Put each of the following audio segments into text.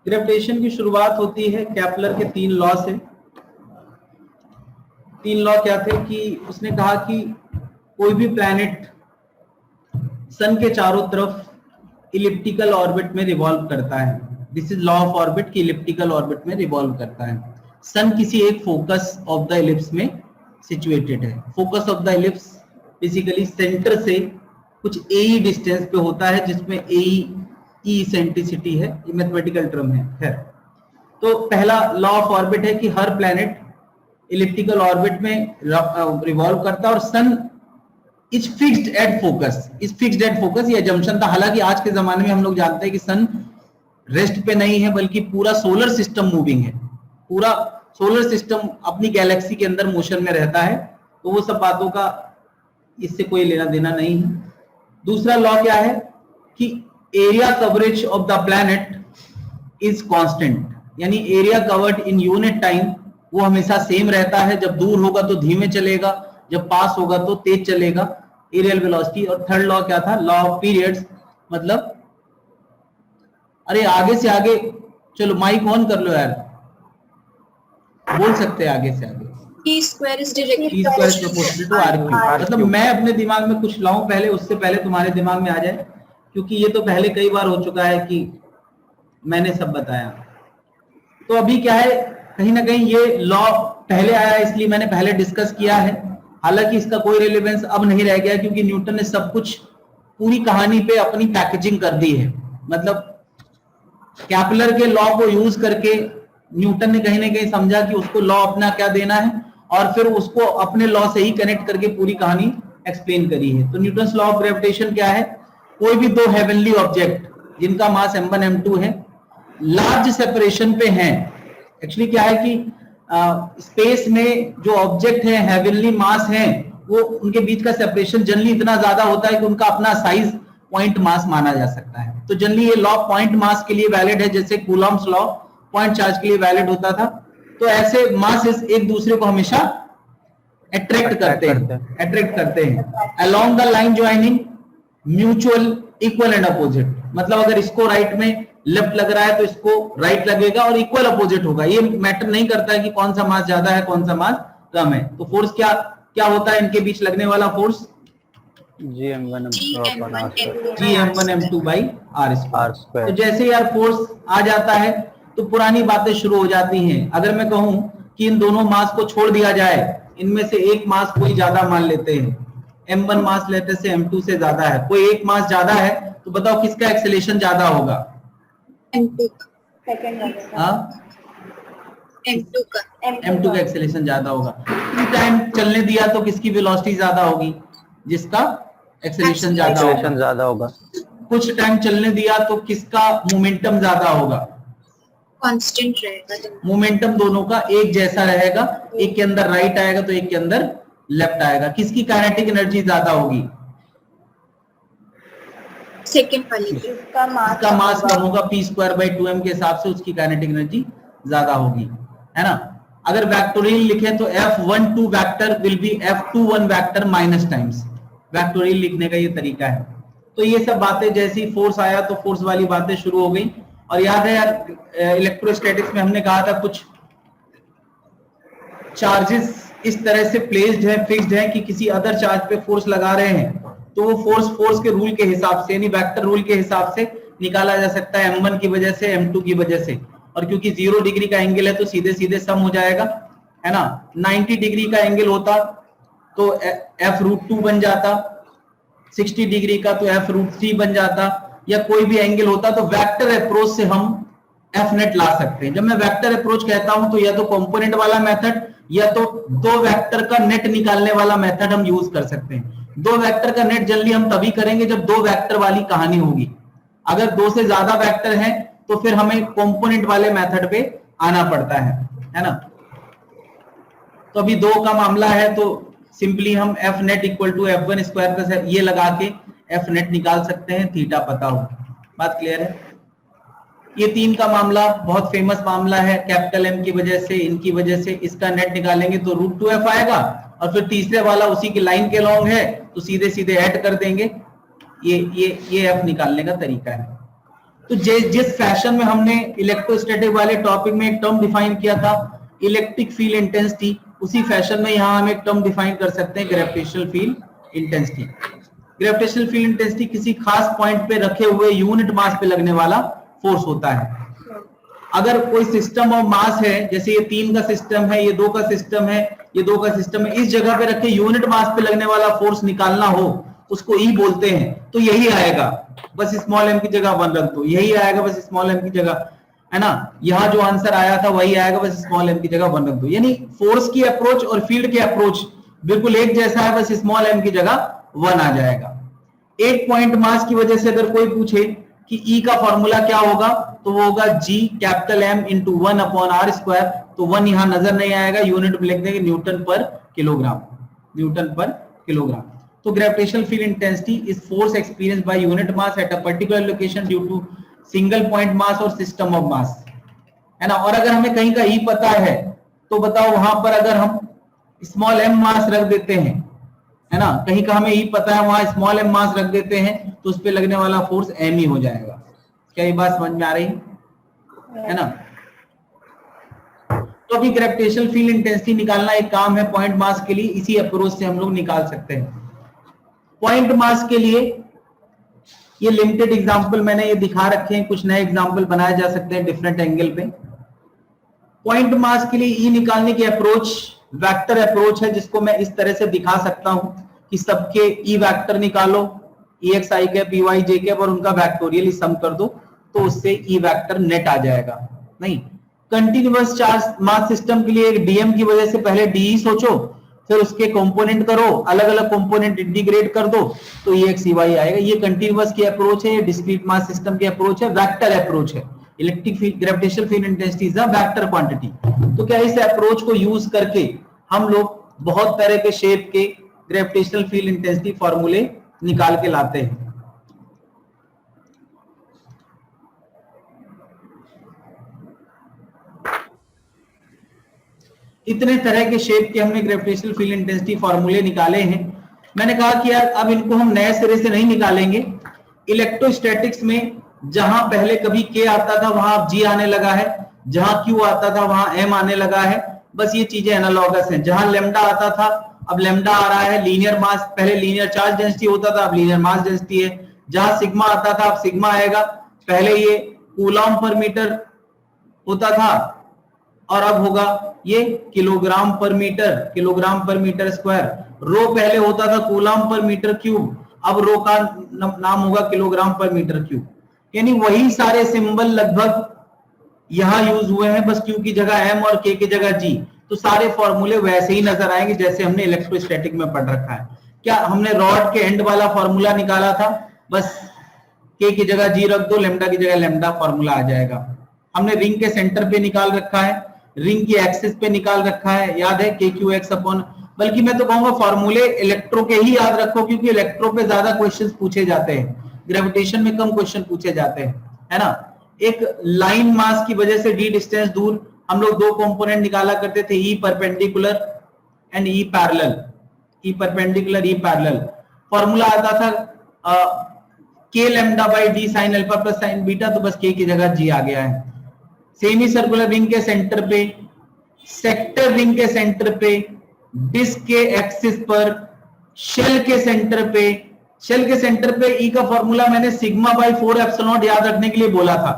Gravitation की शुरुआत होती है केपलर के 3 लॉ से। 3 लॉ क्या थे कि उसने कहा कि कोई भी प्लैनेट सन के चारों तरफ इलिप्टिकल ऑर्बिट में रिवॉल्व करता है। This is law of orbit की इलिप्टिकल ऑर्बिट में रिवॉल्व करता है। सन किसी एक फोकस ऑफ द इलिप्स में सिचुएटेड है। Focus of the ellipse basically centre से कुछ ए डिस्टेंस पे होता है, जिसमें ई इसेंट्रिसिटी है, ये मैथमेटिकल टर्म है। खैर, तो पहला लॉ ऑफ ऑर्बिट है कि हर प्लैनेट इलिप्टिकल ऑर्बिट में रिवॉल्व करता है और sun is fixed at focus. Is fixed at focus ये अजम्पशन था। हालांकि आज के जमाने में हम लोग जानते हैं कि सन रेस्ट पे नहीं है, बल्कि पूरा सोलर सिस्टम मूविंग है। पूरा सोलर सिस्टम अपनी गैलेक्सी के अंदर मोशन में रहता है, तो वो सब बातों का इससे कोई लेना देना नहीं है। दूसरा लॉ क्या है कि area coverage of the planet is constant, यानी area covered in unit time वो हमेशा सेम रहता है। जब दूर होगा तो धीमे चलेगा, जब पास होगा तो तेज चलेगा, एरियल वेलोसिटी। और थर्ड लॉ क्या था? Law of periods. मतलब अरे आगे से आगे चलो, माइक ऑन कर लो यार, बोल सकते हैं आगे से आगे। T square is directly T square is proportional to R cube। मतलब मैं अपने दिमाग में कुछ लाऊं पहले, उससे पहले तुम्हारे दिमाग में आ जाए, क्योंकि ये तो पहले कई बार हो चुका है कि मैंने सब बताया। तो अभी क्या है, कहीं ना कहीं ये लॉ पहले आया, इसलिए मैंने पहले डिस्कस किया है। हालांकि इसका कोई रिलेवेंस अब नहीं रह गया, क्योंकि न्यूटन ने सब कुछ पूरी कहानी पे अपनी पैकेजिंग कर दी है। मतलब केपलर के लॉ को यूज करके न्यूटन ने कहीं ना कहीं समझा कि उसको लॉ अपना क्या देना है, और फिर उसको अपने लॉ से ही कनेक्ट करके पूरी कहानी एक्सप्लेन करी है। तो न्यूटन्स लॉ ऑफ ग्रेविटेशन क्या है? कोई भी दो हेवनली ऑब्जेक्ट जिनका मास m1 m2 है, लार्ज सेपरेशन पे हैं। एक्चुअली क्या है कि स्पेस में जो ऑब्जेक्ट है हेवनली मास है, वो उनके बीच का सेपरेशन जनरली इतना ज्यादा होता है कि उनका अपना साइज पॉइंट मास माना जा सकता है। तो जनरली ये लॉ पॉइंट मास के लिए वैलिड है, जैसे कूलम्ब्स लॉ पॉइंट चार्ज के लिए वैलिड होता था। तो ऐसे मासेस एक दूसरे को हमेशा अट्रैक्ट करते हैं along the line joining mutual equal and opposite. मतलब अगर इसको राइट में लेफ्ट लग रहा है तो इसको राइट लगेगा, और इक्वल अपोजिट होगा। ये मैटर नहीं करता है कि कौन सा मास ज्यादा है कौन सा मास कम है। तो फोर्स क्या क्या होता है इनके बीच लगने वाला force? Gm1 m2 by r square. तो जैसे यार फोर्स आ जाता है तो पुरानी बातें शुरू हो जाती हैं। अगर मैं कहूं कि इन दोनों मास को छोड़ दिया जाए, इनमें से एक मास कोई ज्यादा मान लेते हैं, m1 मास लेते से m2 से ज्यादा है, कोई एक मास ज्यादा है, तो बताओ किसका एक्सेलेरेशन ज्यादा होगा? m2 का एक्सेलेरेशन ज्यादा होगा। कुछ टाइम चलने दिया तो किसकी वेलोसिटी ज्यादा होगी? जिसका एक्सेलेरेशन ज्यादा होगा। कुछ टाइम चलने दिया तो किसका मोमेंटम ज्यादा होगा? कांस्टेंट रहेगा। मोमेंटम दोनों का एक जैसा रहेगा, एक के अंदर राइट आएगा तो एक के अंदर लेफ्ट आएगा। किसकी काइनेटिक एनर्जी ज्यादा होगी? सेकंड वाली का मास कम होगा, p²/2m के हिसाब से उसकी काइनेटिक एनर्जी ज्यादा होगी, है ना। अगर वेक्टोरियल लिखें तो F12 vector will be F21 vector minus times. Vectorial लिखने का ये तरीका है। तो ये सब बातें, जैसी फोर्स आया तो फोर्स वाली बातें शुरू हो गई। और याद है यार, इलेक्ट्रोस्टैटिक्स में हमने कहा था कुछ चार्जेस इस तरह से प्लेस्ड है, फिक्स्ड है कि किसी अदर चार्ज पे फोर्स लगा रहे हैं तो वो फोर्स के रूल के हिसाब से, यानी वेक्टर रूल के हिसाब से निकाला जा सकता है, m1 की वजह से, m2 की वजह से। और क्योंकि 0 डिग्री का एंगल है तो सीधे सीधे सम हो जाएगा, है ना। 90 डिग्री का एंगल होता तो f√2 बन जाता, 60 डिग्री का तो f√3 बन जाता, या कोई भी एंगल होता तो वेक्टर अप्रोच से हम एफ नेट ला सकते हैं। जब मैं वेक्टर अप्रोच कहता हूं तो या तो कंपोनेंट वाला मेथड या तो दो वेक्टर का नेट निकालने वाला मेथड हम यूज कर सकते हैं। दो वेक्टर का नेट जनरली हम तभी करेंगे जब दो वेक्टर वाली कहानी होगी। अगर दो से ज्यादा वेक्टर हैं तो फिर हमें कंपोनेंट वाले मेथड पे आना पड़ता है ना। तो अभी दो का मामला है तो सिंपली हम F net equal to f1 square plus ये लगा के एफ नेट निकाल सकते हैं, थीटा पता हो। बात क्लियर है? ये 3 का मामला बहुत फेमस मामला है, कैपिटल M की वजह से, इनकी वजह से। इसका नेट निकालेंगे तो √2f आएगा, और फिर तीसरे वाला उसी की लाइन के लॉन्ग है तो सीधे सीधे ऐड कर देंगे। ये f निकालने का तरीका है। तो जिस फैशन में हमने इलेक्ट्रोस्टैटिक वाले टॉपिक में एक टर्म डिफाइन किया था इलेक्ट्रिक फील्ड इंटेंसिटी, उसी फैशन में यहाँ हम एक टर्म डिफाइन कर सकते हैं gravitational field intensity. Gravitational field intensity किसी खास पॉइंट पे रखे हुए यूनिट मास पे लगने वाला फोर्स होता है। अगर कोई सिस्टम ऑफ मास है, जैसे ये 3 का सिस्टम है, ये 2 का सिस्टम है, ये 2 का सिस्टम है, इस जगह पे रखे यूनिट मास पे लगने वाला फोर्स निकालना हो, उसको ई बोलते हैं। तो यही आएगा, बस स्मॉल एम की जगह 1 रख दो, यही आएगा बस स्मॉल एम की जगह, है ना। यहाँ जो आंसर आया था वही आएगा, बस स्मॉल एम की जगह 1 रख दो। यानी फोर्स की अप्रोच और फील्ड की अप्रोच बिल्कुल एक जैसा है, बस स्मॉल एम की जगह 1 आ जाएगा। एक पॉइंट मास की वजह से अगर कोई पूछे कि ई का फॉर्मूला क्या होगा, तो वो होगा G capital M into 1/r²। तो 1 यहां नजर नहीं आएगा, यूनिट में लिख देंगे newton per kilogram, newton per kilogram. तो gravitational field intensity is force experienced by unit mass at a particular location due to single point mass और सिस्टम ऑफ मास, है ना। और अगर हमें कहीं का ई पता है तो बताओ वहां पर अगर हम स्मॉल एम मास रख देते हैं, है ना, कहीं का हमें ई पता है वहां स्मॉल एम मास रख देते हैं तो उस पे लगने वाला फोर्स एम ही हो जाएगा। क्या ये बात समझ में आ रही है ना। तो अभी ग्रेविटेशनल फील्ड इंटेंसिटी निकालना एक काम है पॉइंट मास के लिए, इसी अप्रोच से हम लोग निकाल सकते हैं। पॉइंट मास के लिए ये लिमिटेड एग्जांपल मैंने ये दिखा रखे हैं, कुछ नए एग्जांपल बनाए जा सकते हैं डिफरेंट एंगल पे। पॉइंट मास के लिए ई निकालने की अप्रोच वेक्टर अप्रोच है, जिसको मैं इस तरह से दिखा सकता हूं कि सबके ई वेक्टर निकालो, ई एक्स आई कैप, ई वाई जे कैप, और उनका वेक्टोरियल सम कर दो, तो उससे ई वेक्टर नेट आ जाएगा। नहीं, कंटिन्यूअस चार्ज मास सिस्टम के लिए एक डीएम की वजह से पहले डीई सोचो, फिर उसके कंपोनेंट करो, अलग अलग कंपोनेंट इंटीग्रेट कर दो, तो ई एक्स ई वाई आएगा। ये कंटिन्यूअस की अप्रोच है, ये डिस्क्रीट मास सिस्टम की अप्रोच है, वेक्टर अप्रोच है। Electric field gravitational field intensity is a vector quantity. तो क्या इस अप्रोच को यूज करके हम लोग बहुत तरह के शेप के ग्रेविटेशनल फील्ड इंटेंसिटी फॉर्मूले निकाल के लाते हैं। इतने तरह के शेप के हमने ग्रेविटेशनल फील्ड इंटेंसिटी फॉर्मूले निकाले हैं। मैंने कहा कि यार अब इनको हम नए सिरे से नहीं निकालेंगे। इलेक्ट्रोस्टैटिक्स में जहां पहले कभी के आता था वहां अब जी आने लगा है, जहां क्यू आता था वहां एम आने लगा है, बस ये चीजें एनालॉगस हैं। जहां लेमडा आता था अब लेमडा आ रहा है। लीनियर मास, पहले लीनियर चार्ज डेंसिटी होता था, अब लीनियर मास डेंसिटी है। जहां सिग्मा आता था अब सिग्मा आएगा, पहले ये कूलॉम पर मीटर होता था और अब होगा ये किलोग्राम पर मीटर स्क्वायर। रो पहले होता था कूलॉम पर मीटर क्यूब, अब रो का नाम होगा किलोग्राम पर मीटर क्यूब। यानी वही सारे सिंबल लगभग यहां यूज हुए हैं, बस क्यू की जगह एम और के की जगह जी। तो सारे फॉर्मूले वैसे ही नजर आएंगे जैसे हमने इलेक्ट्रोस्टैटिक में पढ़ रखा है। क्या हमने रॉड के एंड वाला फॉर्मूला निकाला था, बस के की जगह जी रख दो, लेमडा की जगह लेमडा फॉर्मूला आ जाएगा। हमने रिंग के सेंटर पे निकाल रखा है, रिंग की एक्सिस पे निकाल रखा है, याद है के क्यू एक्स अपॉन। बल्कि मैं तो कहूंगा फॉर्मूले इलेक्ट्रो के ही याद रखो, क्योंकि इलेक्ट्रो पे ज्यादा क्वेश्चंस पूछे जाते हैं, ग्रेविटेशन में कम क्वेश्चन पूछे जाते हैं, है ना। एक लाइन मास की वजह से डी डिस्टेंस दूर हम लोग 2 कंपोनेंट निकाला करते थे, E perpendicular and E parallel. E perpendicular, E parallel formula आता था के lambda by D sine alpha plus sign beta, तो बस के की जगह जी आ गया है। सेमी सर्कुलर रिंग के सेंटर पे, सेक्टर रिंग के सेंटर पे, डिस्क के एक्सिस पर, शेल के सेंटर पे ई का फॉर्मूला मैंने सिग्मा बाई 4 एप्सिलॉन याद रखने के लिए बोला था।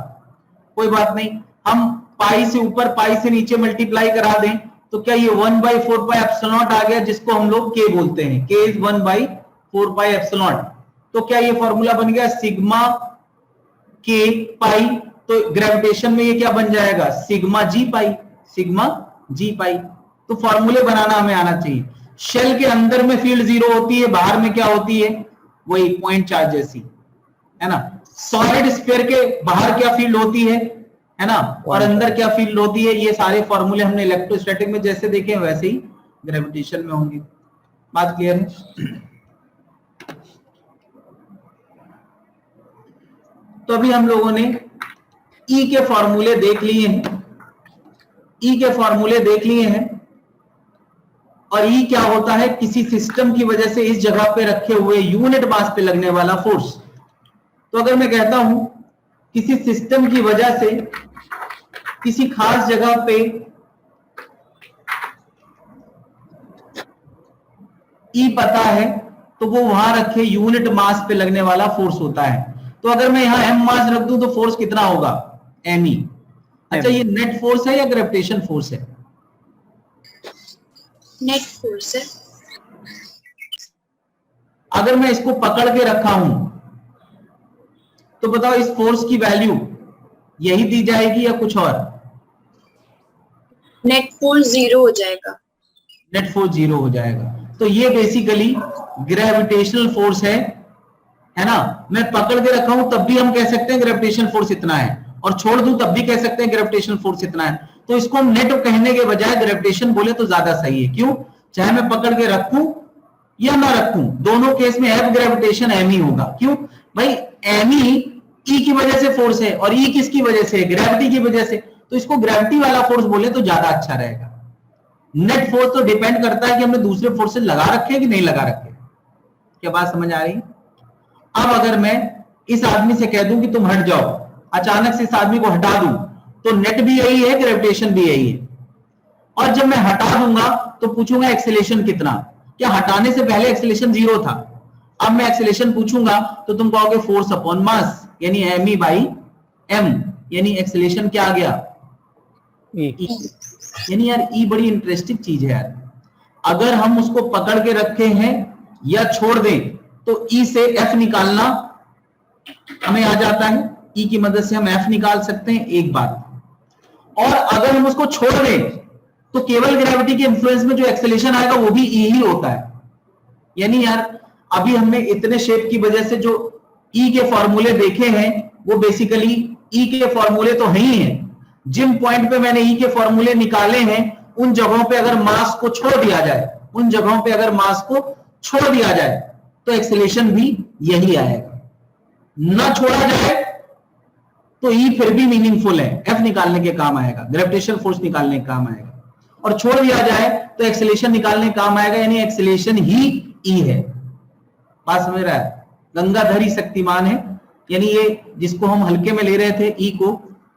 कोई बात नहीं, हम पाई से ऊपर पाई से नीचे मल्टीप्लाई करा दें तो क्या ये 1/4 पाई एप्सिलॉन आ गया, जिसको हम लोग के बोलते हैं। के इज 1/4 पाई एप्सिलॉन। तो क्या ये फॉर्मूला बन गया सिग्मा के पाई। तो ग्रेविटेशन में ये क्या बन जाएगा, सिग्मा जी पाई। तो फॉर्मूले बनाना हमें आना चाहिए। शेल के अंदर में फील्ड 0 होती है, बाहर में क्या होती है, वही पॉइंट चार्ज जैसी, है ना। सॉलिड स्फीयर के बाहर क्या फील्ड होती है ना, और अंदर क्या फील्ड होती है। ये सारे फॉर्मूले हमने इलेक्ट्रोस्टैटिक में जैसे देखे वैसे ही ग्रेविटेशन में होंगे। बात क्लियर है। तो अभी हम लोगों ने ई के फॉर्मूले देख लिए हैं, और ई क्या होता है, किसी सिस्टम की वजह से इस जगह पे रखे हुए यूनिट मास पे लगने वाला फोर्स। तो अगर मैं कहता हूं किसी सिस्टम की वजह से किसी खास जगह पे ई पता है तो वो वहां रखे यूनिट मास पे लगने वाला फोर्स होता है। तो अगर मैं यहां एम मास रख दूं तो फोर्स कितना होगा? M E. अच्छा, ये नेट फोर्स है या ग्रेविटेशन फोर्स है? नेट फोर्स है। अगर मैं इसको पकड़ के रखा हूं तो बताओ इस फोर्स की वैल्यू यही दी जाएगी या कुछ और? नेट फोर्स 0 हो जाएगा। नेट फोर्स 0 हो जाएगा। तो ये बेसिकली ग्रेविटेशनल फोर्स है ना। मैं पकड़ के रखा हूं तब भी हम कह सकते हैं ग्रेविटेशनल फोर्स इतना है, और छोड़ दूं तब भी कह सकते हैं ग्रेविटेशनल फोर्स इतना है। तो इसको हम नेट कहने के बजाय ग्रेविटेशन बोले तो ज्यादा सही है। क्यों? चाहे मैं पकड़ के रखूं या ना रखूं, दोनों केस में एफ ग्रेविटेशन एम ही होगा। क्यों भाई? एम ई की वजह से फोर्स है, और ई किसकी वजह से? ग्रेविटी की वजह से। तो इसको ग्रेविटी वाला फोर्स बोले तो ज्यादा अच्छा रहेगा। नेट फोर्स तो डिपेंड करता है कि हमने दूसरे फोर्सेस लगा रखे कि नहीं लगा रखे। क्या बात समझ आ रही? अब अगर मैं इस आदमी से कह दूं कि तुम हट जाओ, अचानक से इस आदमी को हटा दूं, तो नेट भी यही है, ग्रेविटेशन भी यही है। और जब मैं हटा दूंगा तो पूछूंगा एक्सेलेरेशन कितना? क्या हटाने से पहले एक्सेलेरेशन 0 था? अब मैं एक्सेलेरेशन पूछूंगा तो तुम कहोगे फोर्स अपॉन मास, यानी एम ई बाई एम, यानी एक्सेलेरेशन क्या आ गया? ई। यानी यार ई बड़ी इंटरेस्टिंग चीज है यार। अगर हम उसको पकड़ के रखे हैं या छोड़ दें तो ई से एफ निकालना हमें आ जाता है। ई की मदद से हम एफ निकाल सकते हैं, एक बात। और अगर हम उसको छोड़ दें तो केवल ग्रेविटी के इंफ्लुएंस में जो एक्सेलेरेशन आएगा वो भी ई ही होता है। यानी यार अभी हमने इतने शेप की वजह से जो ई के फॉर्मूले देखे हैं वो बेसिकली ई के फॉर्मूले तो है ही हैं। जिन पॉइंट पे मैंने ई के फॉर्मूले निकाले हैं उन जगहों पे अगर मास को छोड़ दिया जाए, उन जगहों पे अगर मास को छोड़ दिया जाए तो एक्सेलेरेशन भी यही आएगा। ना छोड़ा जाए तो ई फिर भी मीनिंगफुल है, एफ निकालने के काम आएगा, ग्रेविटेशनल फोर्स निकालने के काम आएगा। और छोड़ दिया जाए तो एक्सेलेरेशन निकालने के काम आएगा, यानी एक्सेलेरेशन ही ई है। बात समझ रहा है? गंगाधरी शक्तिमान है, यानी ये जिसको हम हल्के में ले रहे थे ई को,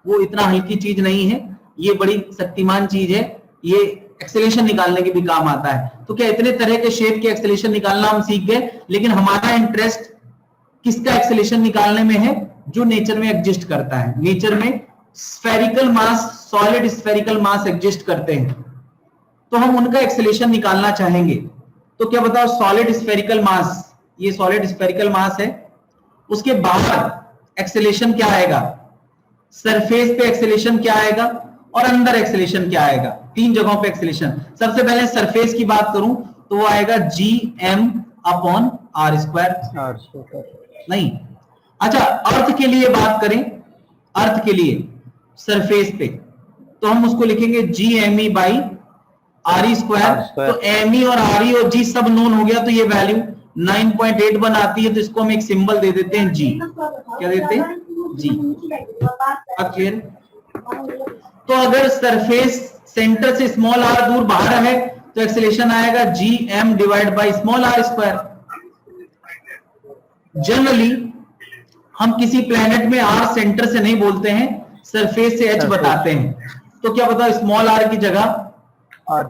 वो इतना हल्की चीज नहीं है, ये बड़ी शक्तिमान चीज है। ये एक्सेलेरेशन निकालने के भी काम आता है। तो क्या इतने तरह के शेप के एक्सेलेरेशन निकालना हम सीख गए, लेकिन हमारा इंटरेस्ट किसका एक्सेलेरेशन निकालने में है? जो नेचर में एग्जिस्ट करता है। नेचर में स्फेरिकल मास, सॉलिड स्फेरिकल मास एग्जिस्ट करते हैं, तो हम उनका एक्सेलेरेशन निकालना चाहेंगे। तो क्या बताओ सॉलिड स्फेरिकल मास, ये सॉलिड स्फेरिकल मास है, उसके बाहर एक्सेलेरेशन क्या आएगा? सरफेस पे एक्सेलेरेशन क्या आएगा और अंदर एक्सेलेरेशन क्या आएगा? तीन जगहों पे एक्सेलेरेशन। सबसे पहले सरफेस की बात करूं तो वो आएगा G M upon R square. नहीं, अच्छा अर्थ के लिए बात करें, अर्थ के लिए सरफेस पे तो हम उसको लिखेंगे G M E by R E square. तो एम ई और आर ई और जी सब नोन हो गया, तो ये वैल्यू 9.81 आती है। तो इसको हम एक सिंबल दे देते हैं जी। क्या देते हैं? जी। क्लियर? तो अगर सरफेस सेंटर से स्मॉल आर दूर बाहर है तो एक्सेलेरेशन आएगा G M divide by small R square. Generally हम किसी प्लेनेट में आर सेंटर से नहीं बोलते हैं, सरफेस से एच बताते हैं। तो क्या बताओ स्मॉल आर की जगह आर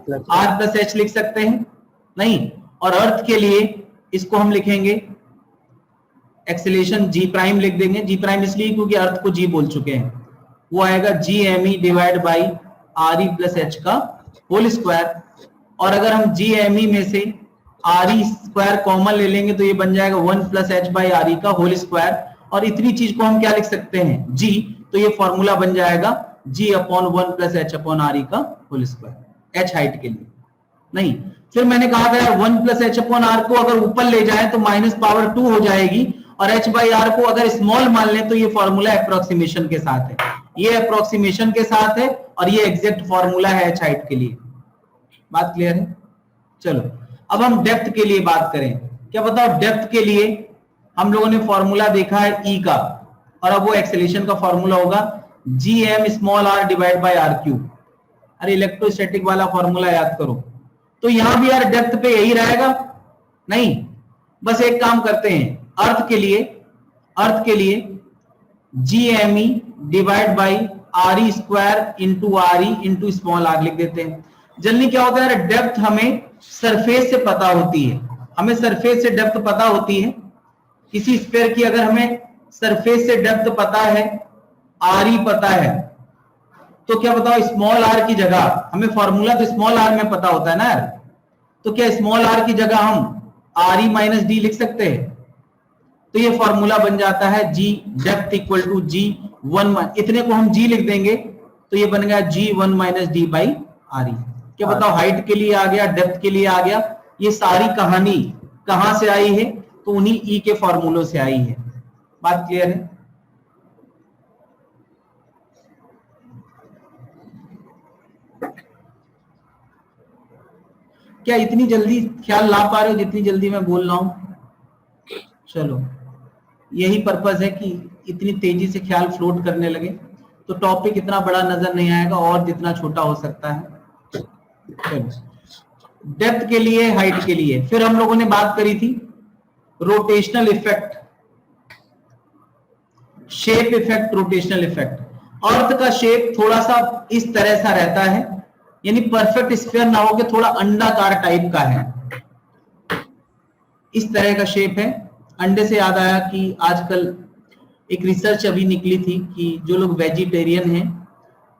प्लस एच लिख सकते हैं? नहीं। और अर्थ के लिए इसको हम लिखेंगे एक्सेलेरेशन जी प्राइम लिख देंगे। जी प्राइम इसलिए क्योंकि अर्थ को जी बोल चुके हैं। वो आएगा G M E divide by R E plus H का होल स्क्वायर। और अगर हम जी एम ई में से आर ई स्क्वायर कॉमन ले लेंगे तो ये बन जाएगा 1 plus H by R E का होल स्क्वायर। और इतनी चीज को हम क्या लिख सकते हैं? जी। तो ये फॉर्मूला बन जाएगा G upon 1 plus H upon R E का होल स्क्वायर, एच हाइट के लिए। नहीं, फिर मैंने कहा था 1 प्लस एच अपॉन आर को अगर ऊपर ले जाए तो माइनस पावर 2 हो जाएगी, और एच बाई आर को अगर स्मॉल मान ले तो ये फॉर्मूला अप्रोक्सीमेशन के साथ है। ये अप्रोक्सीमेशन के साथ है और ये एग्जैक्ट फॉर्मूला है एच हाइट के लिए। बात क्लियर है? चलो अब हम डेप्थ के लिए बात करें। क्या बताओ डेप्थ के लिए हम लोगों ने फॉर्मूला देखा है ई का, और अब वो एक्सेलेरेशन का फॉर्मूला होगा G M small R divide by R cube. अरे इलेक्ट्रोस्टैटिक वाला फॉर्मूला याद करो। तो यहां भी यार डेप्थ पे यही रहेगा? नहीं, बस एक काम करते हैं, अर्थ के लिए GME divide by RE square into RE into small r लिख देते हैं। जनरली क्या होता है, डेप्थ हमें सरफेस से पता होती है, हमें सरफेस से डेप्थ पता होती है किसी स्फीयर की। अगर हमें सरफेस से डेप्थ पता है, RE पता है, तो क्या बताओ स्मॉल r की जगह हमें फॉर्मूला तो स्मॉल r में पता होता है ना यार, तो क्या स्मॉल r की जगह हम RE माइनस डी लिख सकते हैं? तो ये फॉर्मूला बन जाता है G depth equal to G1, इतने को हम G लिख देंगे तो ये बन गया G1 minus D by RE। क्या बताओ हाइट के लिए आ गया, डेप्थ के लिए आ गया। ये सारी कहानी कहां से आई है? तो उन्हीं E के फॉर्मूलों से आई है। बात क्लियर है? क्या इतनी जल्दी ख्याल ला पा रहे हो जितनी जल्दी मैं बोल रहा हूं? चलो, यही पर्पस है कि इतनी तेजी से ख्याल फ्लोट करने लगे तो टॉपिक इतना बड़ा नजर नहीं आएगा और जितना छोटा हो सकता है। डेप्थ के लिए, हाइट के लिए। फिर हम लोगों ने बात करी थी rotational effect, shape effect, rotational effect. Earth का शेप थोड़ा सा इस तरह सा रहता है, यानी परफेक्ट स्फीयर ना हो के थोड़ा अंडाकार टाइप का है, इस तरह का शेप है। अंडे से याद आया कि आजकल एक रिसर्च अभी निकली थी कि जो लोग वेजिटेरियन हैं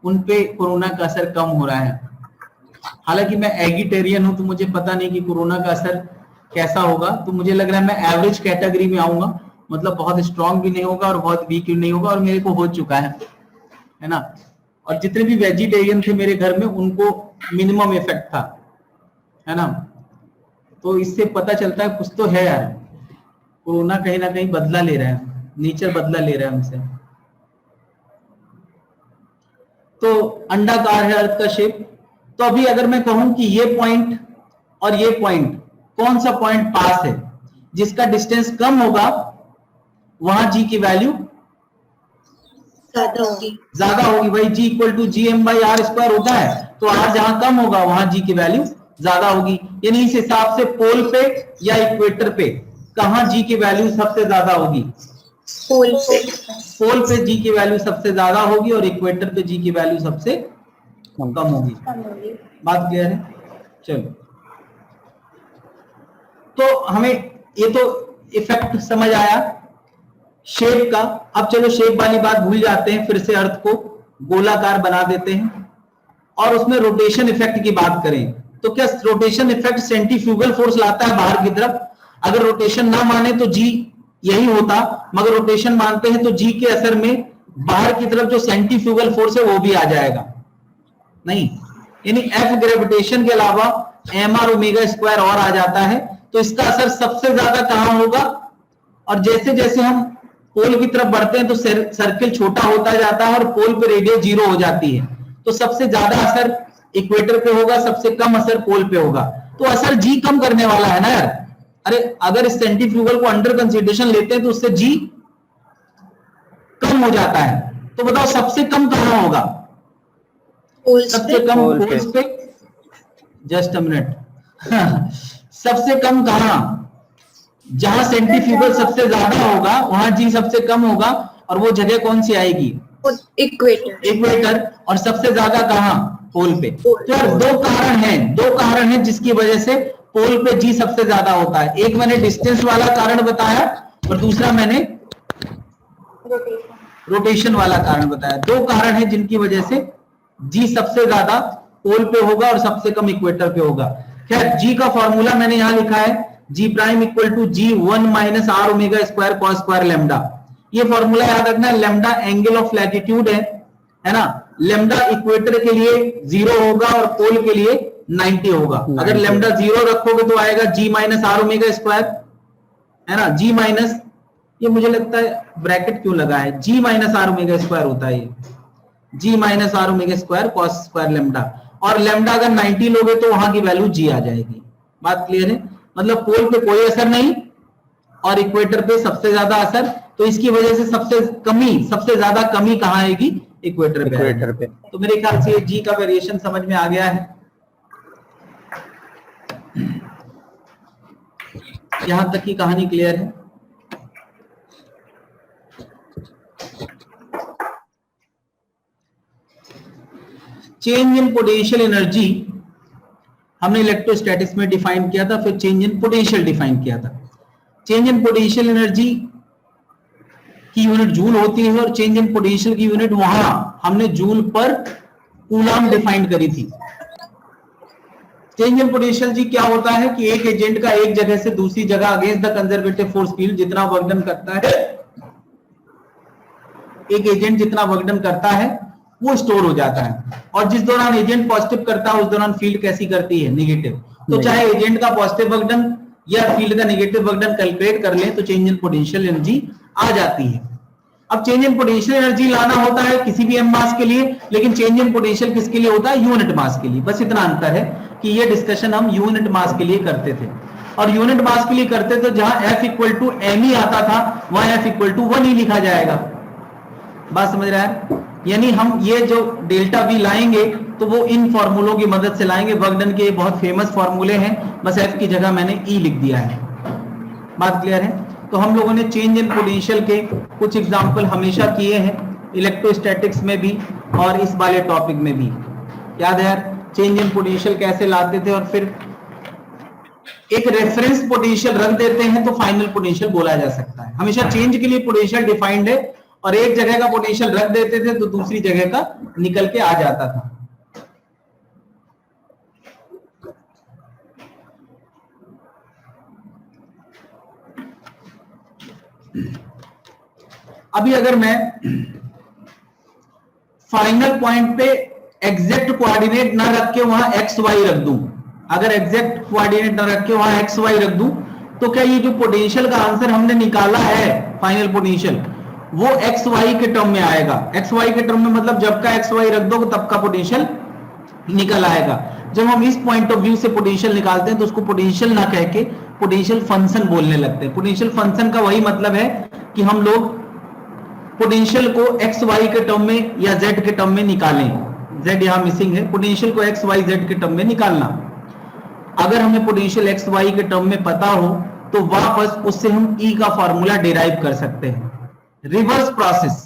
उन पे कोरोना का असर कम हो रहा है। हालांकि मैं एगिटेरियन हूं तो मुझे पता नहीं कि कोरोना का असर कैसा होगा, तो मुझे लग रहा है मैं एवरेज कैटेगरी में आऊंगा, मतलब बहुत स्ट्रांग भी नहीं होगा और बहुत वीक भी नहीं होगा, और मेरे को हो चुका है ना। और जितने भी वेजिटेरियन थे मेरे घर में उनको मिनिमम इफेक्ट था, है ना। तो इससे पता चलता है कुछ तो है यार, कोरोना कहीं ना कहीं बदला ले रहा है, नेचर बदला ले रहा है हमसे। तो अंडाकार है अर्थ का शेप। तो अभी अगर मैं कहूं कि ये पॉइंट और ये पॉइंट, कौन सा पॉइंट पास है, जिसका डिस्टेंस कम होगा वहां जी की वैल्यू ज्यादा होगी। भाई g equal to G M by R square होता है, तो आर जहां कम होगा वहां जी की वैल्यू ज्यादा होगी। यानी इस हिसाब से पोल पे या इक्वेटर पे कहां जी की वैल्यू सबसे ज्यादा होगी? पोल पे जी की वैल्यू सबसे ज्यादा होगी और इक्वेटर पे जी की वैल्यू सबसे कम होगी। बात क्लियर है? चलो, तो हमें ये तो इफेक्ट समझ आया शेप का। अब चलो शेप वाली बात भूल जाते हैं, फिर से अर्थ को गोलाकार बना देते हैं और उसमें रोटेशन इफेक्ट की बात करें। तो क्या रोटेशन इफेक्ट सेंट्रीफ्यूगल फोर्स लाता है बाहर की तरफ? अगर रोटेशन ना माने तो जी यही होता, मगर रोटेशन मानते हैं तो जी के असर में बाहर की तरफ जो सेंट्रीफ्यूगल फोर्स है वो भी आ जाएगा। नहीं, यानी एफ ग्रेविटेशन के अलावा एम आर ओमेगा स्क्वायर और आ जाता है। तो इसका असर सबसे ज्यादा कहां होगा? और जैसे जैसे हम पोल की तरफ बढ़ते हैं तो सर्किल छोटा होता जाता है और पोल पे रेडियस 0 हो जाती है। तो सबसे ज्यादा असर इक्वेटर पे होगा, सबसे कम असर पोल पे होगा। तो असर जी कम करने वाला है ना यार। अरे अगर इस सेंट्रीफ्यूगल को अंडर कंसीडरेशन लेते हैं तो उससे जी कम हो जाता है। तो बताओ सबसे कम कहां होगा? सबसे कम पोल्स पे। जस्ट अ मिनट, सबसे कम कहां? जहां सेंट्रीफ्यूगल सबसे ज्यादा होगा वहां जी सबसे कम होगा, और वो जगह कौन सी आएगी? इक्वेटर। और सबसे ज्यादा कहां? पोल पे। तो यार दो कारण हैं जिसकी वजह से पोल पे जी सबसे ज्यादा होता है। एक मैंने डिस्टेंस वाला कारण बताया और दूसरा मैंने रोटेशन वाला कारण बताया। दो कारण है जिनकी वजह से जी सबसे ज्यादा पोल पे होगा और सबसे कम इक्वेटर पे होगा। खैर जी का फॉर्मूला मैंने यहां लिखा है, g prime equal to g 1 minus R omega square cos square lambda. ये फॉर्मूला याद रखना है। लेमडा एंगल ऑफ लैटिट्यूड है ना। लेमडा इक्वेटर के लिए 0 होगा और पोल के लिए 90 होगा। अगर लेमडा 0 रखोगे तो आएगा जी माइनस आर ओमेगा स्क्वायर, है ना। जी माइनस, ये मुझे लगता है ब्रैकेट क्यों लगा है, g minus R omega square होता है ये, g minus R omega square cos square lambda. और लेमडा अगर 90 लोगे तो वहां की वैल्यू जी आ जाएगी। बात क्लियर है? मतलब पोल पे कोई असर नहीं और इक्वेटर पे सबसे ज्यादा असर। तो इसकी वजह से सबसे ज्यादा कमी कहां आएगी? इक्वेटर पे। तो मेरे ख्याल से जी का वेरिएशन समझ में आ गया है। यहां तक की कहानी क्लियर है? चेंज इन पोटेंशियल एनर्जी हमने इलेक्ट्रोस्टैटिक्स में डिफाइन किया था, फिर चेंज इन पोटेंशियल डिफाइन किया था। चेंज इन पोटेंशियल एनर्जी की यूनिट जूल होती है और चेंज इन पोटेंशियल की यूनिट वहां हमने जूल पर कूलम डिफाइन करी थी। चेंज इन पोटेंशियल जी क्या होता है कि एक एजेंट का एक जगह से दूसरी जगह against the conservative force field जितना वर्क डन करता है, एक एजेंट जितना वर्क डन करता है वो स्टोर हो जाता है, और जिस दौरान एजेंट पॉजिटिव करता है उस दौरान फील्ड कैसी करती है, नेगेटिव। तो चाहे एजेंट का पॉजिटिव वर्क डन या फील्ड का नेगेटिव वर्क डन कैलकुलेट कर लें तो चेंज इन पोटेंशियल एनर्जी आ जाती है। अब चेंज इन पोटेंशियल एनर्जी लाना होता है किसी भी एम मास के लिए, लेकिन चेंज इन पोटेंशियल किसके लिए होता है, यूनिट मास के लिए। बस इतना अंतर है कि ये डिस्कशन हम यूनिट मास के लिए करते थे, और यूनिट मास के लिए करते थे जहां F इक्वल टू एम ही आता था वहां F इक्वल टू 1 ही लिखा जाएगा। बात समझ रहा है? यानी हम ये जो डेल्टा V लाएंगे तो वो इन फॉर्मूलों की मदद से लाएंगे। वर्क डन के बहुत फेमस फॉर्मूले हैं, बस F की जगह मैंने E लिख दिया है। बात क्लियर है? तो हम लोगों ने चेंज इन पोटेंशियल के कुछ एग्जांपल हमेशा किए हैं, इलेक्ट्रोस्टैटिक्स में भी और इस वाले टॉपिक में भी। याद है यार चेंज इन पोटेंशियल कैसे लाते थे, और फिर एक रेफरेंस पोटेंशियल रख देते हैं तो फाइनल पोटेंशियल बोला जा सकता है। हमेशा चेंज के लिए पोटेंशियल डिफाइंड है, और एक जगह का पोटेंशियल रख देते थे तो दूसरी जगह का निकल के आ जाता था। अभी अगर मैं फाइनल पॉइंट पे एग्जैक्ट कोऑर्डिनेट ना रख के वहां एक्स वाई रख दूं, अगर एग्जैक्ट कोऑर्डिनेट ना रख के वहां एक्स वाई रख दूं, तो क्या ये जो पोटेंशियल का आंसर हमने निकाला है फाइनल पोटेंशियल वो एक्स वाई के टर्म में आएगा। एक्स वाई के टर्म में मतलब जब का एक्स वाई रख दो तब का पोटेंशियल निकल आएगा। जब हम इस पॉइंट ऑफ व्यू से पोटेंशियल निकालते हैं तो उसको पोटेंशियल ना कह के पोटेंशियल फंक्शन बोलने लगते हैं। पोटेंशियल फंक्शन का वही मतलब है कि हम लोग पोटेंशियल को एक्स वाई के टर्म में या जेड के टर्म में निकालें। जेड यहां मिसिंग है, पोटेंशियल को एक्स वाई जेड के टर्म में निकालना। अगर हमें पोटेंशियल एक्स वाई के टर्म में पता हो तो वापस उससे हम ई का फॉर्मूला डिराइव कर सकते हैं। रिवर्स प्रोसेस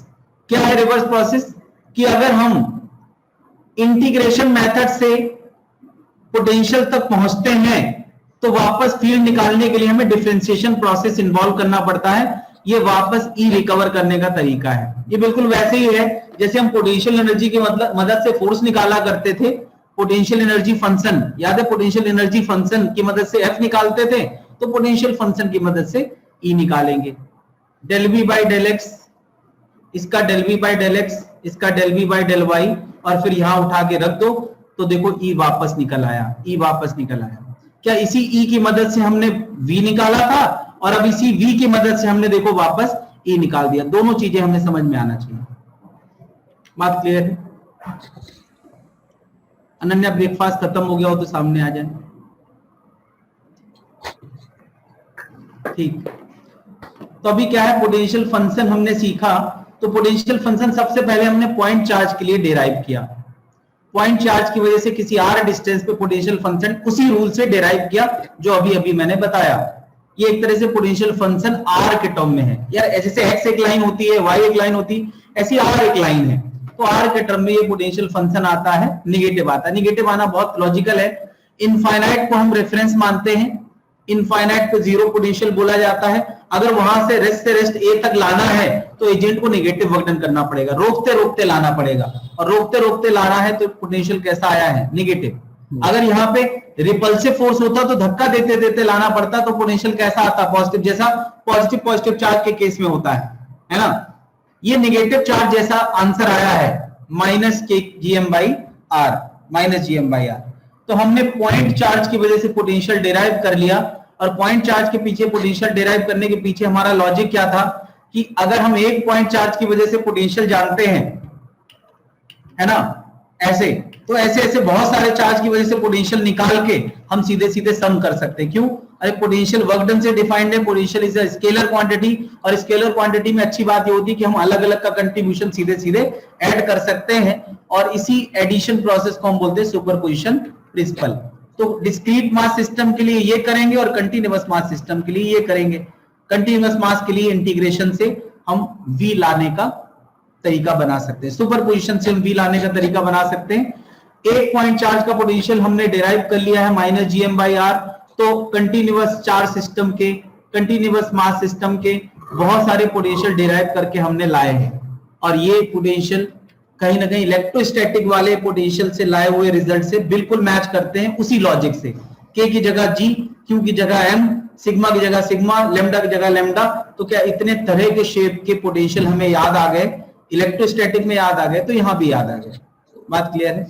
क्या है? रिवर्स प्रोसेस कि अगर हम इंटीग्रेशन मेथड से पोटेंशियल तक पहुंचते हैं तो वापस फील्ड निकालने के लिए हमें डिफरेंशिएशन प्रोसेस इन्वॉल्व करना पड़ता है। ये वापस ई रिकवर करने का तरीका है। ये बिल्कुल वैसे ही है जैसे हम पोटेंशियल एनर्जी की मदद से फोर्स निकाला करते थे। पोटेंशियल एनर्जी फंक्शन याद है, पोटेंशियल एनर्जी फंक्शन की मदद से एफ निकालते थे, तो पोटेंशियल फंक्शन की मदद से ई निकालेंगे। Del V by del X, इसका del V by del X, इसका del V by del Y, और फिर यहां उठा के रख दो तो देखो ई वापस निकल आया, ई वापस निकल आया। क्या इसी ई की मदद से हमने वी निकाला था, और अब इसी वी की मदद से हमने देखो वापस ई निकाल दिया। दोनों चीजें हमें समझ में आना चाहिए। बात क्लियर है? अनन्या ब्रेकफास्ट खत्म हो गया हो तो सामने आ जाए। ठीक, तो अभी क्या है, पोटेंशियल फंक्शन हमने सीखा। तो पोटेंशियल फंक्शन सबसे पहले हमने पॉइंट चार्ज के लिए डिराइव किया। पॉइंट चार्ज की वजह से किसी आर डिस्टेंस पे पोटेंशियल फंक्शन उसी रूल से डिराइव किया जो अभी अभी मैंने बताया। ये एक तरह से पोटेंशियल फंक्शन आर के टर्म में है। यार जैसे एक्स एक लाइन होती है, वाई एक लाइन होती है, ऐसी आर एक लाइन है, तो आर के टर्म में ये पोटेंशियल फंक्शन आता है, निगेटिव आता है। निगेटिव आना बहुत लॉजिकल है। इनफाइनाइट को हम रेफरेंस मानते हैं, इनफाइनाइट को जीरो पोटेंशियल बोला जाता है। अगर वहां से रेस्ट ए तक लाना है तो एजेंट को नेगेटिव वर्क डन करना पड़ेगा, रोकते रोकते लाना पड़ेगा, और रोकते रोकते लाना है तो पोटेंशियल कैसा आया है, नेगेटिव। अगर यहाँ पे रिपल्सिव फोर्स होता तो धक्का देते देते लाना पड़ता तो पोटेंशियल कैसा आता, पॉजिटिव, जैसा पॉजिटिव पॉजिटिव चार्ज के केस में होता है ना। ये नेगेटिव चार्ज जैसा आंसर आया है, माइनस के GM by R, minus GM by R. तो हमने पॉइंट चार्ज की वजह से पोटेंशियल डिराइव कर लिया, और पॉइंट चार्ज के पीछे पोटेंशियल डिराइव करने के पीछे हमारा लॉजिक क्या था कि अगर हम एक पॉइंट चार्ज की वजह से पोटेंशियल जानते हैं, है ना, ऐसे, तो ऐसे ऐसे बहुत सारे चार्ज की वजह से पोटेंशियल निकाल के हम सीधे सीधे सम कर सकते हैं। क्यों? अरे पोटेंशियल वर्क डन से डिफाइंड है, potential is a scalar quantity, और स्केलर क्वांटिटी में अच्छी बात ये होती है कि हम अलग अलग का कंट्रीब्यूशन सीधे सीधे ऐड कर सकते हैं, और इसी एडिशन प्रोसेस को हम बोलते हैं सुपरपोजिशन प्रिंसिपल। तो डिस्क्रीट मास सिस्टम के लिए ये करेंगे और कंटीन्यूअस मास सिस्टम के लिए ये करेंगे। कंटीन्यूअस मास के लिए इंटीग्रेशन से हम v लाने का तरीका बना सकते हैं, सुपरपोजिशन से हम v लाने का तरीका बना सकते हैं। एक पॉइंट चार्ज का पोटेंशियल हमने डिराइव कर लिया है -gm/r। तो कंटिन्यूअस चार्ज सिस्टम के, कंटिन्यूअस मास सिस्टम के बहुत सारे पोटेंशियल डिराइव करके हमने लाए हैं, और ये पोटेंशियल कहीं ना कहीं इलेक्ट्रोस्टैटिक वाले पोटेंशियल से लाए हुए रिजल्ट से बिल्कुल मैच करते हैं, उसी लॉजिक से। के की जगह जी, क्यू की जगह एम, सिग्मा की जगह सिग्मा, लेमडा की जगह लेमडा। तो क्या इतने तरह के शेप के पोटेंशियल हमें याद आ गए, इलेक्ट्रोस्टैटिक में याद आ गए, तो यहां भी याद आ गए। बात क्लियर है?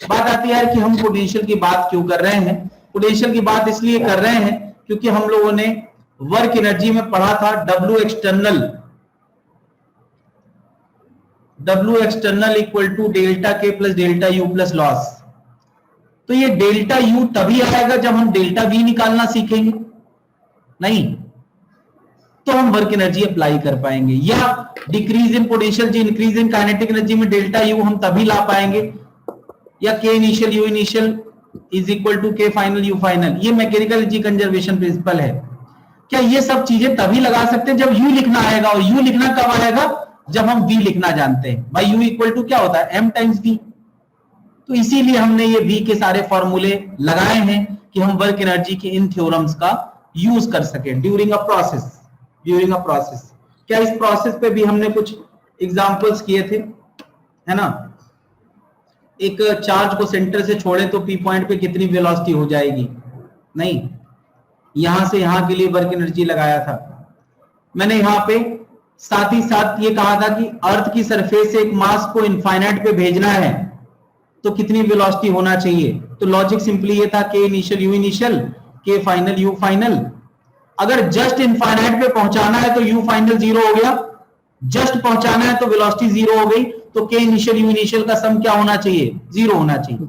बात आती है कि हम पोटेंशियल की बात क्यों कर रहे हैं। पोटेंशियल की बात इसलिए कर रहे हैं क्योंकि हम लोगों ने वर्क एनर्जी में पढ़ा था W external equal to delta के plus delta U plus loss. तो ये डेल्टा यू तभी आएगा जब हम डेल्टा वी निकालना सीखेंगे, नहीं तो हम वर्क एनर्जी अप्लाई कर पाएंगे। या decrease in potential G increase in kinetic energy में डेल्टा यू हम तभी ला पाएंगे, या K initial U initial is equal to K final U final. ये मैकेनिकल एनर्जी कंजर्वेशन प्रिंसिपल है। क्या ये सब चीजें तभी लगा सकते हैं जब यू लिखना आएगा, और यू लिखना कब आएगा? जब हम v लिखना जानते हैं। भाई u इक्वल टू क्या होता है? m times v। तो इसीलिए हमने ये v के सारे फॉर्मूले लगाए हैं कि हम वर्क एनर्जी के इन थ्योरम्स का यूज कर सके ड्यूरिंग अ प्रोसेस। क्या इस प्रोसेस पे भी हमने कुछ एग्जांपल्स किए थे, है ना? एक चार्ज को सेंटर से छोड़े तो p पॉइंट पे कितनी वेलोसिटी हो जाएगी? नहीं, यहां से यहां के लिए वर्क एनर्जी लगाया था मैंने। यहां पे साथ ही साथ ये कहा था कि अर्थ की सरफेस से एक मास को इनफाइनाइट पे भेजना है तो कितनी वेलोसिटी होना चाहिए। तो लॉजिक सिंपली ये था के इनिशियल यू इनिशियल, के फाइनल यू फाइनल। अगर जस्ट इनफाइनाइट पे पहुंचाना है तो यू फाइनल 0 हो गया, जस्ट पहुंचाना है तो वेलोसिटी 0 हो गई। तो के इनिशियल यू इनिशियल का सम क्या होना चाहिए? 0 होना चाहिए।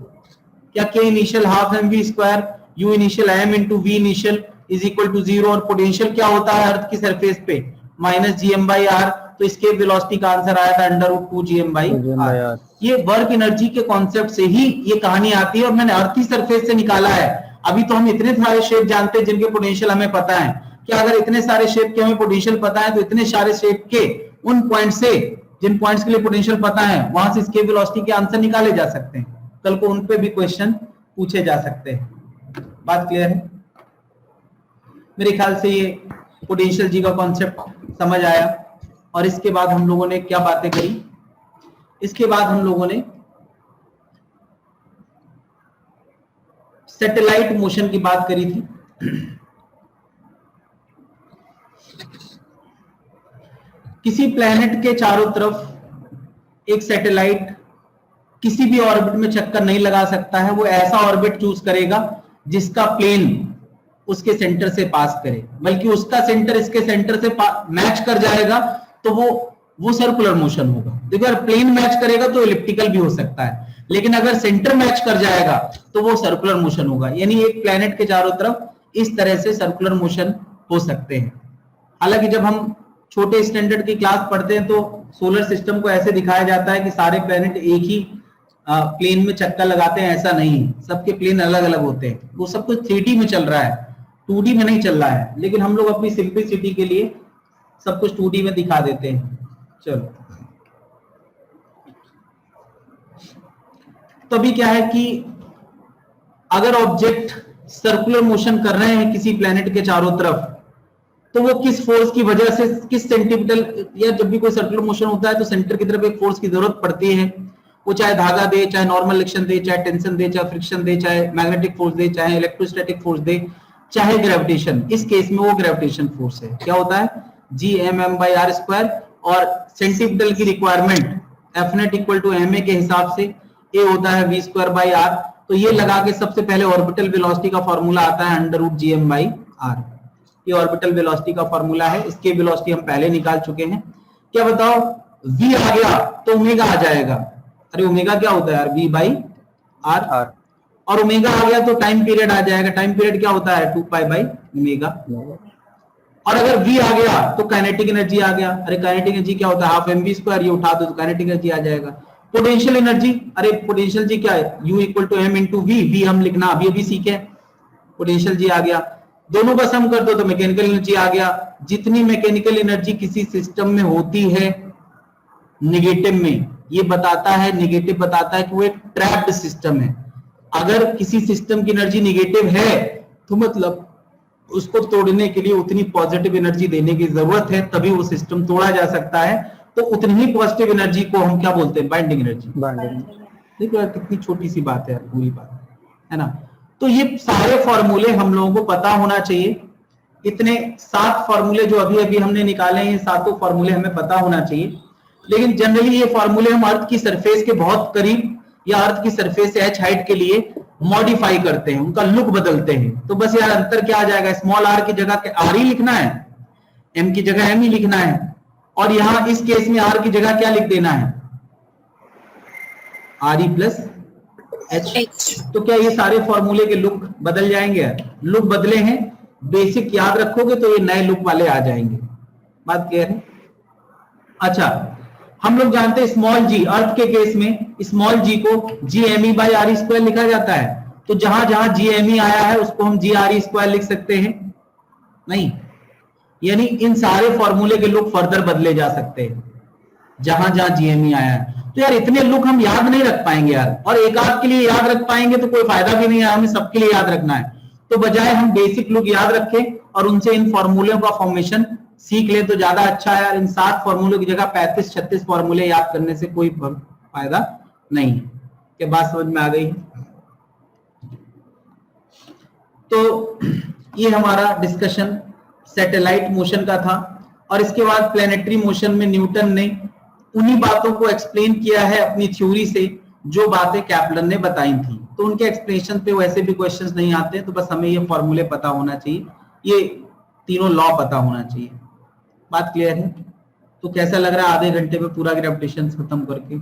क्या K initial half M V square U initial M into V initial is equal to 0, और पोटेंशियल क्या होता है अर्थ की सरफेस पे? -gm/r। तो इसके वेलोसिटी का आंसर आया था √2gm/r। ये वर्क एनर्जी के कॉन्सेप्ट से ही ये कहानी आती है, और मैंने अर्थ की सरफेस से निकाला है। अभी तो हम इतने सारे शेप जानते हैं जिनके पोटेंशियल हमें पता है। क्या अगर इतने सारे शेप के हमें पोटेंशियल पता है तो इतने सारे शेप के उन पॉइंट से, जिन पॉइंट्स के लिए पोटेंशियल पता है, वहां से इसके वेलोसिटी के आंसर निकाले जा सकते हैं। कल को उन पे भी क्वेश्चन पूछे जा सकते हैं। बात क्लियर है? मेरे ख्याल से ये पोटेंशियल जी का कॉन्सेप्ट समझ आया। और इसके बाद हम लोगों ने क्या बातें करी? इसके बाद हम लोगों ने सैटेलाइट मोशन की बात करी थी। किसी प्लेनेट के चारों तरफ एक सैटेलाइट किसी भी ऑर्बिट में चक्कर नहीं लगा सकता है। वो ऐसा ऑर्बिट चूज करेगा जिसका प्लेन उसके सेंटर से पास करे, बल्कि उसका सेंटर इसके सेंटर से मैच कर जाएगा तो वो सर्कुलर मोशन होगा। देखो अगर प्लेन मैच करेगा तो एलिप्टिकल भी हो सकता है, लेकिन अगर सेंटर मैच कर जाएगा तो वो सर्कुलर मोशन होगा। यानी एक प्लेनेट के चारों तरफ इस तरह से सर्कुलर मोशन हो सकते हैं। हालांकि जब हम छोटे स्टैंडर्ड की क्लास पढ़ते हैं तो सोलर सिस्टम को ऐसे दिखाया जाता है कि सारे प्लेनेट एक ही प्लेन में चक्कर लगाते हैं, ऐसा नहीं है। सबके प्लेन अलग अलग होते हैं। वो सब कुछ 3D में चल रहा है, 2D में नहीं चल रहा है। लेकिन हम लोग अपनी सिंपलिसिटी के लिए सब कुछ 2D में दिखा देते हैं। चलो, तो अभी क्या है कि अगर ऑब्जेक्ट सर्कुलर मोशन कर रहे हैं किसी प्लेनेट के चारों तरफ, तो वो किस फोर्स की वजह से, किस सेंटीमीटर, या जब भी कोई सर्कुलर मोशन होता है तो सेंटर की तरफ एक फोर्स की जरूरत पड़ती है। वो चाहे धागा दे, चाहे नॉर्मल एक्शन दे, चाहे टेंशन दे, चाहे फ्रिक्शन दे, चाहे मैग्नेटिक फोर्स दे, चाहे इलेक्ट्रोस्टैटिक फोर्स दे, चाहे ग्रेविटेशन। इस केस में वो ग्रेविटेशन फोर्स है। क्या होता है? Gmm/r²। और सेंटीमीटर की requirement Fnet equal to ma के हिसाब से A होता है v²/r। तो ये लगा के सबसे पहले ऑर्बिटल वेलोसिटी का फॉर्मूला आता है √gm/r। ये ऑर्बिटल वेलोसिटी का फॉर्मूला है। इसके वेलोसिटी हम पहले निकाल चुके हैं। क्या बताओ, v आ गया तो ओमेगा आ जाएगा। अरे ओमेगा क्या होता है यार? v/r। और ओमेगा आ गया तो टाइम पीरियड आ जाएगा। टाइम पीरियड क्या होता है? 2π/ω। और अगर v आ गया तो काइनेटिक एनर्जी आ गया। अरे काइनेटिक एनर्जी क्या होता है? Half mv²। ये उठा दो तो काइनेटिक एनर्जी आ जाएगा। पोटेंशियल एनर्जी, अरे पोटेंशियल जी क्या है? u equal to m into V. V हम लिखना अभी सीखे। पोटेंशियल जी आ गया, दोनों का सम कर दो तो मैकेनिकल एनर्जी आ गया। जितनी मैकेनिकल एनर्जी किसी सिस्टम में होती है नेगेटिव में, ये बताता है, निगेटिव बताता है कि वो एक ट्रैप्ड सिस्टम है। अगर किसी सिस्टम की एनर्जी निगेटिव है तो मतलब उसको तोड़ने के लिए उतनी पॉजिटिव एनर्जी देने की जरूरत है, तभी वो सिस्टम तोड़ा जा सकता है। तो उतनी ही पॉजिटिव एनर्जी को हम क्या बोलते हैं? Binding energy. देखो यार कितनी छोटी सी बात है यार, पूरी बात है ना। तो ये सारे फॉर्मूले हम लोगों को पता होना चाहिए। इतने 7 फॉर्मूले जो अभी अभी हमने निकाले हैं, ये सातों फॉर्मूले हमें पता होना चाहिए। लेकिन जनरली ये फॉर्मूले हम अर्थ की सरफेस के बहुत करीब या अर्थ की सरफेस से h हाइट के लिए मॉडिफाई करते हैं, उनका लुक बदलते हैं। तो बस यार अंतर क्या आ जाएगा? स्मॉल r की जगह r ही लिखना है, m की जगह m ही लिखना है, और यहां इस केस में r की जगह क्या लिख देना है? re plus h। तो क्या ये सारे फॉर्मूले के लुक बदल जाएंगे? लुक बदले हैं, बेसिक याद रखोगे तो ये नए लुक वाले आ जाएंगे। बात क्लियर है? अच्छा, हम लोग जानते हैं स्मॉल जी, अर्थ के केस में स्मॉल जी को GME बाई RE स्क्वायर लिखा जाता है। तो जहां जहां GME आया है उसको हम GRE स्क्वायर लिख सकते हैं? नहीं, यानी इन सारे फॉर्मूले के लुक फर्दर बदले जा सकते हैं जहां जहां GME आया है। तो यार इतने लुक हम याद नहीं रख पाएंगे यार, और एक आध के लिए याद रख पाएंगे तो कोई फायदा भी नहीं है, हमें सबके लिए याद रखना है। तो बजाय हम बेसिक लुक याद रखें और उनसे इन फॉर्मूलों का फॉर्मेशन सीख ले तो ज्यादा अच्छा है यार। इन 7 फॉर्मूलों की जगह 35-36 फॉर्मूले याद करने से कोई फायदा नहीं है। क्या बात समझ में आ गई? तो ये हमारा डिस्कशन सैटेलाइट मोशन का था, और इसके बाद प्लैनेटरी मोशन में न्यूटन ने उन्हीं बातों को एक्सप्लेन किया है अपनी थ्योरी से जो बातें कैप्लन ने बताई थी। तो उनके एक्सप्लेनेशन पे वैसे भी क्वेश्चंस नहीं आते, तो बस हमें ये फॉर्मूले पता होना चाहिए, ये तीनों लॉ पता होना चाहिए। बात क्लियर है? तो कैसा लग रहा है आधे घंटे में पूरा ग्रेविटेशन खत्म करके?